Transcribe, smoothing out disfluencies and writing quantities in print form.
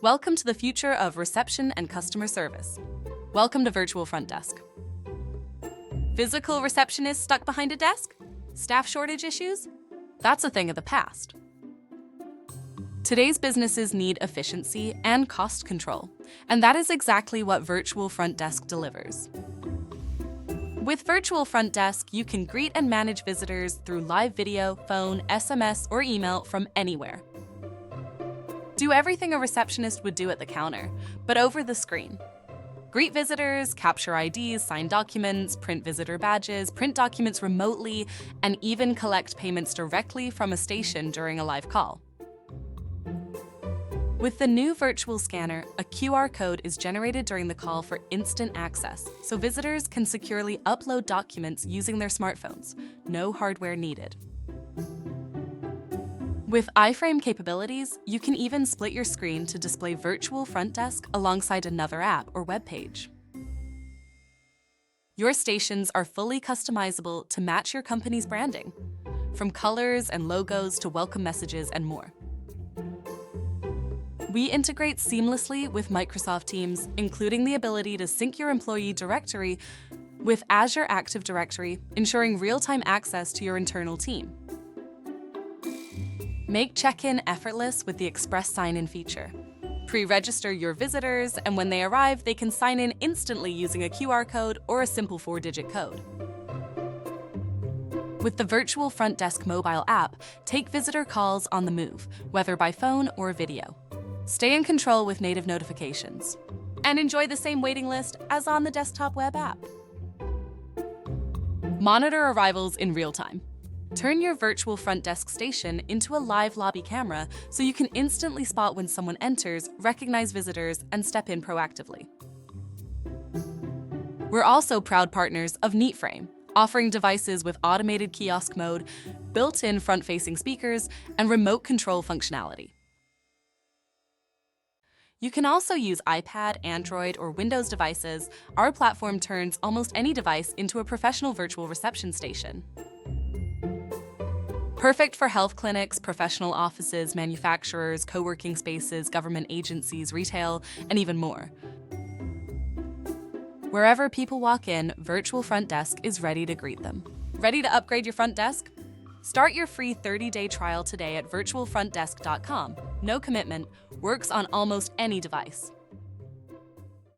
Welcome to the future of reception and customer service. Welcome to Virtual Front Desk. Physical receptionists stuck behind a desk? Staff shortage issues? That's a thing of the past. Today's businesses need efficiency and cost control, and that is exactly what Virtual Front Desk delivers. With Virtual Front Desk, you can greet and manage visitors through live video, phone, SMS, or email from anywhere. Do everything a receptionist would do at the counter, but over the screen. Greet visitors, capture IDs, sign documents, print visitor badges, print documents remotely, and even collect payments directly from a station during a live call. With the new virtual scanner, a QR code is generated during the call for instant access, so visitors can securely upload documents using their smartphones. No hardware needed. With iframe capabilities, you can even split your screen to display Virtual Front Desk alongside another app or web page. Your stations are fully customizable to match your company's branding, from colors and logos to welcome messages and more. We integrate seamlessly with Microsoft Teams, including the ability to sync your employee directory with Azure Active Directory, ensuring real-time access to your internal team. Make check-in effortless with the Express Sign-In feature. Pre-register your visitors, and when they arrive, they can sign in instantly using a QR code or a simple 4-digit code. With the Virtual Front Desk mobile app, take visitor calls on the move, whether by phone or video. Stay in control with native notifications, and enjoy the same waiting list as on the desktop web app. Monitor arrivals in real time. Turn your Virtual Front Desk station into a live lobby camera so you can instantly spot when someone enters, recognize visitors, and step in proactively. We're also proud partners of NeatFrame, offering devices with automated kiosk mode, built-in front-facing speakers, and remote control functionality. You can also use iPad, Android, or Windows devices. Our platform turns almost any device into a professional virtual reception station. Perfect for health clinics, professional offices, manufacturers, co-working spaces, government agencies, retail, and even more. Wherever people walk in, Virtual Front Desk is ready to greet them. Ready to upgrade your front desk? Start your free 30-day trial today at virtualfrontdesk.com. No commitment, works on almost any device.